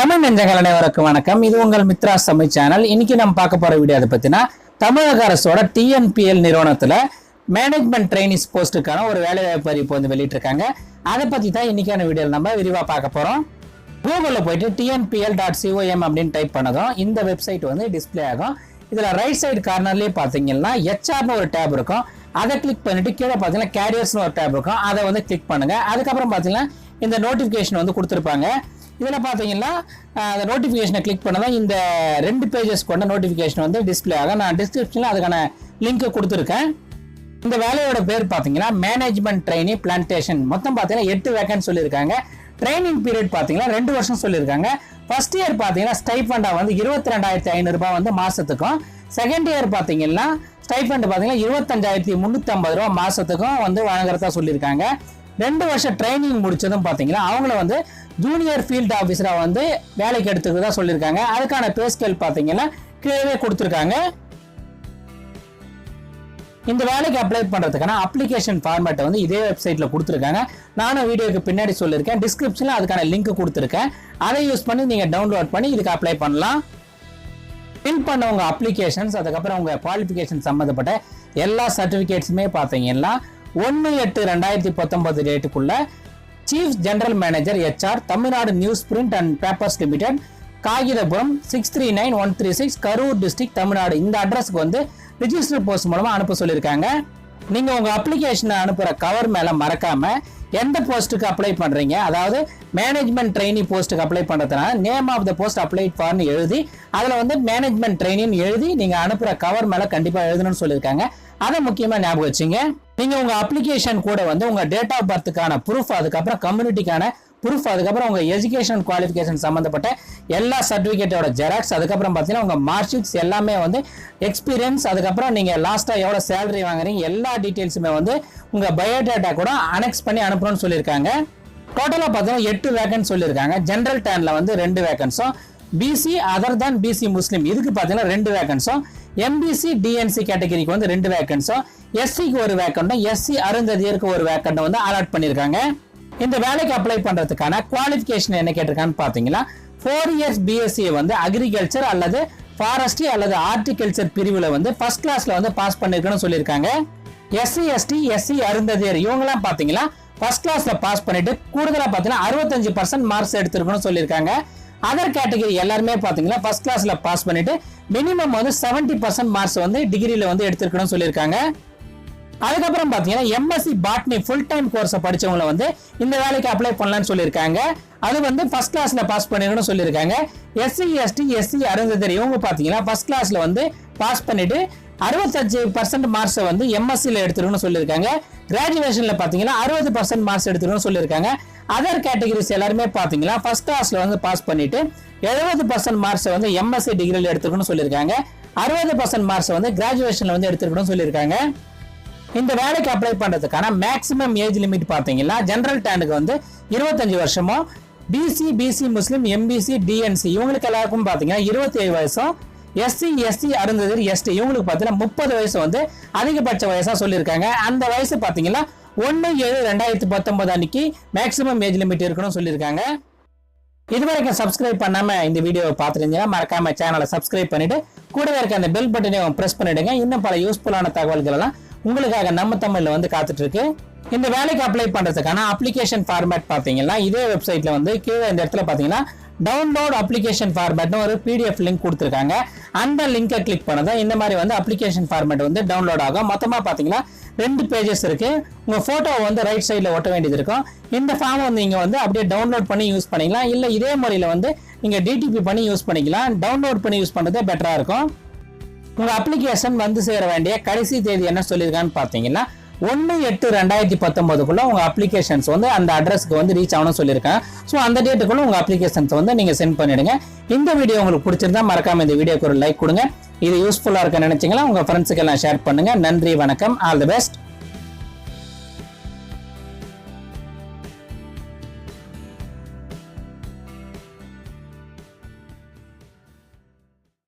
தமிழ் நெஞ்சங்கள் அனைவருக்கும் வணக்கம். இது உங்கள் மித்ரா தமிழ் சேனல். இன்னைக்கு நம்ம பார்க்க போற வீடியோ அதை பத்தினா தமிழக அரசோட டிஎன்பிஎல் நிறுவனத்துல மேனேஜ்மெண்ட் ட்ரெயினிஸ் போஸ்ட்டுக்கான ஒரு வேலை வாய்ப்பு அறிவிப்பு வந்து வெளியிட்டிருக்காங்க. அதை பத்தி தான் இன்னைக்கான வீடியோவில் நம்ம விரிவா பார்க்க போறோம். கூகுளில் போயிட்டு tnpl.com அப்படின்னு டைப் பண்ணதும் இந்த வெப்சைட் வந்து டிஸ்பிளே ஆகும். இதுல ரைட் சைடு கார்னர்லயே பாத்தீங்கன்னா ஹெச்ஆர்னு ஒரு டேப் இருக்கும். அதை கிளிக் பண்ணிட்டு கீழே பார்த்தீங்கன்னா கேரியர்ஸ்னு ஒரு டேப் இருக்கும். அதை வந்து கிளிக் பண்ணுங்க. அதுக்கப்புறம் பார்த்தீங்கன்னா இந்த நோட்டிஃபிகேஷன் வந்து கொடுத்துருப்பாங்க. இதில் பார்த்தீங்கன்னா அந்த நோட்டிஃபிகேஷனை கிளிக் பண்ணதான் இந்த 2 பேஜஸ் கொண்ட நோட்டிஃபிகேஷன் வந்து டிஸ்பிளே ஆகும். நான் டிஸ்கிரிப்ஷனில் அதுக்கான லிங்க் கொடுத்துருக்கேன். இந்த வேலையோட பேர் பார்த்தீங்கன்னா மேனேஜ்மெண்ட் ட்ரெயினி பிளான்டேஷன். மொத்தம் பார்த்தீங்கன்னா 8 வேக்கன்ட் சொல்லியிருக்காங்க. ட்ரைனிங் பீரியட் பார்த்தீங்கன்னா 2 வருஷம் சொல்லியிருக்காங்க. ஃபர்ஸ்ட் இயர் பார்த்தீங்கன்னா ஸ்டைஃபண்டா வந்து 22,500 ரூபாய் வந்து மாசத்துக்கும், செகண்ட் இயர் பார்த்தீங்கன்னா ஸ்டைஃபண்ட் பார்த்தீங்கன்னா 25,350 ரூபாய் மாசத்துக்கும் வந்து வழங்குறதா சொல்லியிருக்காங்க. 2 வருஷம் ட்ரைனிங் முடிச்சதும் பார்த்தீங்கன்னா அவங்கள வந்து ஜூனியர் ஃபீல்ட் ஆஃபீஸரா வந்து வேலைக்கு எடுத்துக்கிறதா சொல்லியிருக்காங்க. அதுக்கான பே ஸ்கேல் பார்த்தீங்கன்னா கீழே கொடுத்துருக்காங்க. இந்த வேலைக்கு அப்ளை பண்றதுக்கான அப்ளிகேஷன் ஃபார்மேட் வந்து இதே வெப்சைட்ல கொடுத்துருக்காங்க. நானும் வீடியோக்கு பின்னாடி சொல்லியிருக்கேன். டிஸ்கிரிப்ஷன்ல அதுக்கான லிங்க் கொடுத்துருக்கேன். அதை யூஸ் பண்ணி நீங்க டவுன்லோட் பண்ணி இதுக்கு அப்ளை பண்ணலாம். ஃபில் பண்ண உங்க அப்ளிகேஷன்ஸ், அதுக்கப்புறம் உங்க குவாலிஃபிகேஷன் சம்மந்தப்பட்ட எல்லா சர்டிபிகேட்ஸுமே பார்த்தீங்கன்னா 1/8/2019 டேட்டுக்குள்ள chief general manager HR, Tamil Nadu news print and papers limited, Kagithapuram 639136, Karur district, Tamil Nadu. இந்த அட்ரஸ்க்கு வந்து ரிஜிஸ்டர் போஸ்ட் மூலமா அனுப்ப சொல்லியிருக்காங்க. நீங்க உங்க அப்ளிகேஷனை அனுப்புற கவர் மேல மறக்காம எந்த போஸ்ட்டுக்கு அப்ளை பண்றீங்க, அதாவது மேனேஜ்மெண்ட் ட்ரெயினி போஸ்ட்டுக்கு அப்ளை பண்றதுனால name of the post apply ஃபார்னு எழுதி அதுல வந்து மேனேஜ்மெண்ட் ட்ரெயினின்னு எழுதி நீங்க அனுப்புற கவர் மேல கண்டிப்பா எழுதணும்னு சொல்லியிருக்காங்க. அதை முக்கியமா ஞாபகம் வச்சுங்க. நீங்க உங்க அப்ளிகேஷன் கூட வந்து உங்க டேட் ஆஃப் பர்த்துக்கான ப்ரூஃப், அதுக்கப்புறம் கம்யூனிட்டிக்கான ப்ரூஃப், அதுக்கப்புறம் உங்க எஜுகேஷன் குவாலிஃபிகேஷன் சம்பந்தப்பட்ட எல்லா சர்டிபிகேட்டோட ஜெராக்ஸ், அதுக்கப்புறம் பார்த்தீங்கன்னா உங்க மார்க் ஷீட்ஸ் எல்லாமே வந்து எக்ஸ்பீரியன்ஸ், அதுக்கப்புறம் நீங்க லாஸ்டா எவ்வளவு சேலரி வாங்குறீங்க எல்லா டீடைல்ஸுமே வந்து உங்க பயோடேட்டா கூட அனெக்ஸ் பண்ணி அனுப்பணும்னு சொல்லியிருக்காங்க. டோட்டலா பார்த்தீங்கன்னா 8 வேக்கன்ட் சொல்லியிருக்காங்க. ஜெனரல் டேன்ல வந்து 2 வேக்கன்ஸும், பிசி அதர் தான் பிசி முஸ்லீம் இதுக்கு பார்த்தீங்கன்னா 2 வேக்கன்ஸும், எம்பிசி டிஎன்சி கேட்டகரிக்கு வந்து 2 வேக்கன்ஸும், எஸ்சிக்கு ஒரு வேக்கண்டும், எஸ்சி அருந்ததியருக்கு ஒரு வேக்கண்டும் வந்து அலாட் பண்ணியிருக்காங்க. இந்த வேலைக்கு அப்ளை பண்றதுக்கான குவாலிஃபிகேஷன் என்ன கேட்டிருக்கான்னு பாத்தீங்கன்னா 4 இயர்ஸ் பிஎஸ்சி வந்து அக்ரிகல்ச்சர் அல்லது ஃபாரஸ்ட்ரி அல்லது ஹார்டிகல்ச்சர் பிரிவுல வந்து ஃபர்ஸ்ட் கிளாஸ்ல வந்து பாஸ் பண்ணிருக்கணும்னு சொல்லியிருக்காங்க. எஸ்சி எஸ்டி எஸ்சி அருந்ததியர் இவங்கெல்லாம் பாத்தீங்கன்னா ஃபர்ஸ்ட் கிளாஸ்ல பாஸ் பண்ணிட்டு கூடுதலா பாத்தீங்கன்னா 65% மார்க்ஸ் எடுத்திருக்கணும்னு சொல்லியிருக்காங்க. அதர் கேட்டகரி எல்லாருமே பாத்தீங்கன்னா ஃபர்ஸ்ட் கிளாஸ்ல பாஸ் பண்ணிட்டு மினிமம் வந்து 70% மார்க்ஸ் வந்து டிகிரியில வந்து எடுத்திருக்கணும்னு சொல்லியிருக்காங்க. அதுக்கப்புறம் பாத்தீங்கன்னா MSc botany full time course படிச்சவங்கள வந்து இந்த வேலைக்கு அப்ளை பண்ணலாம்னு சொல்லியிருக்காங்க. அது வந்து ஃபர்ஸ்ட் கிளாஸ்ல பாஸ் பண்ணிருக்கணும்னு சொல்லியிருக்காங்க. எஸ்சி எஸ்டி எஸ்சி அருந்ததியர் இவங்க பாத்தீங்கன்னா ஃபர்ஸ்ட் கிளாஸ்ல வந்து பாஸ் பண்ணிட்டு 65% மார்க்ஸ் வந்து எம்எஸ்சில எடுத்துருக்கணும்னு சொல்லியிருக்காங்க. கிராஜுவேஷன்ல பாத்தீங்கன்னா 60% மார்க்ஸ் எடுத்துருக்கணும்னு சொல்லியிருக்காங்க. அதர் கேட்டகரிஸ் எல்லாருமே பாத்தீங்கன்னா ஃபர்ஸ்ட் கிளாஸ்ல வந்து பாஸ் பண்ணிட்டு 70% மார்க்ஸ் வந்து எம்எஸ்சி டிகிரியில் எடுத்துருக்கணும்னு சொல்லியிருக்காங்க. 60% மார்க்ஸ் வந்து கிராஜுவேஷன்ல வந்து எடுத்துருக்கணும்னு சொல்லியிருக்காங்க. இந்த வேலைக்கு அப்ளை பண்றதுக்கான மேக்ஸிமம் ஏஜ் லிமிட் பாத்தீங்கன்னா ஜெனரல் டேனுக்கு வந்து 25 வருஷமும், பிசி முஸ்லீம் எம்பிசி டிஎன்சி இவங்களுக்கு எல்லாருக்கும் பாத்தீங்கன்னா 27 வயசும், எஸ்சி எஸ்சி அருந்ததியர் எஸ்டி இவங்களுக்கு பாத்தீங்கன்னா 30 வயசு வந்து அதிகபட்ச வயசா சொல்லியிருக்காங்க. அந்த வயசு பாத்தீங்கன்னா 1/7/2019 அன்னைக்கு மேக்ஸிமம் ஏஜ் லிமிட் இருக்கணும்னு சொல்லியிருக்காங்க. இதுவரைக்கும் சப்ஸ்கிரைப் பண்ணாம இந்த வீடியோவை பார்த்துருந்தீங்கன்னா மறக்காம சேனலை சப்ஸ்கிரைப் பண்ணிட்டு கூடவே இருக்க அந்த பெல் பட்டனையும் பிரஸ் பண்ணிடுங்க. இன்னும் பல யூஸ்ஃபுல்லான தகவல்கள் எல்லாம் உங்களுக்காக நம்ம தமிழ்ல வந்து காத்துட்டு இருக்கு. இந்த வேலைக்கு அப்ளை பண்றதுக்கான அப்ளிகேஷன் ஃபார்மேட் பாத்தீங்கன்னா இதே வெப்சைட்ல வந்து கீழே இந்த இடத்துல பாத்தீங்கன்னா டவுன்லோட் அப்ளிகேஷன் ஃபார்மேட்னு ஒரு PDF லிங்க் கொடுத்துருக்காங்க. அந்த லிங்கை கிளிக் பண்ணதான் இந்த மாதிரி வந்து அப்ளிகேஷன் ஃபார்மேட் வந்து டவுன்லோட் ஆகும். மொத்தமா பாத்தீங்கன்னா 2 பேஜஸ் இருக்கு. உங்க போட்டோவை வந்து ரைட் சைட்ல ஒட்ட வேண்டியது இருக்கும். இந்த ஃபார்ம் வந்து நீங்க வந்து அப்படியே டவுன்லோட் பண்ணி யூஸ் பண்ணிக்கலாம். இல்ல இதே முறையில வந்து நீங்க DTP பண்ணி யூஸ் பண்ணிக்கலாம். டவுன்லோட் பண்ணி யூஸ் பண்றதே பெட்டரா இருக்கும். உங்க அப்ளிகேஷன் வந்து சேர வேண்டிய கடைசி தேதி என்ன சொல்லியிருக்கான்னு பாத்தீங்கன்னா 1/8/2019 உங்க அப்ளிகேஷன்ஸ் வந்து அந்த அட்ரஸ்க்கு வந்து ரீச் ஆகணும்னு சொல்லியிருக்காங்க. ஸோ அந்த டேட்டுக்குள்ள உங்க அப்ளிகேஷன்ஸ் வந்து நீங்க சென்ட் பண்ணிடுங்க. இந்த வீடியோ உங்களுக்கு பிடிச்சிருந்தா மறக்காம இந்த வீடியோக்கு ஒரு லைக் கொடுங்க. இது யூஸ்ஃபுல்லா இருக்க நினைச்சீங்களா உங்க ஃப்ரெண்ட்ஸுக்கு எல்லாம் ஷேர் பண்ணுங்க. நன்றி, வணக்கம், ஆல் தி பெஸ்ட்.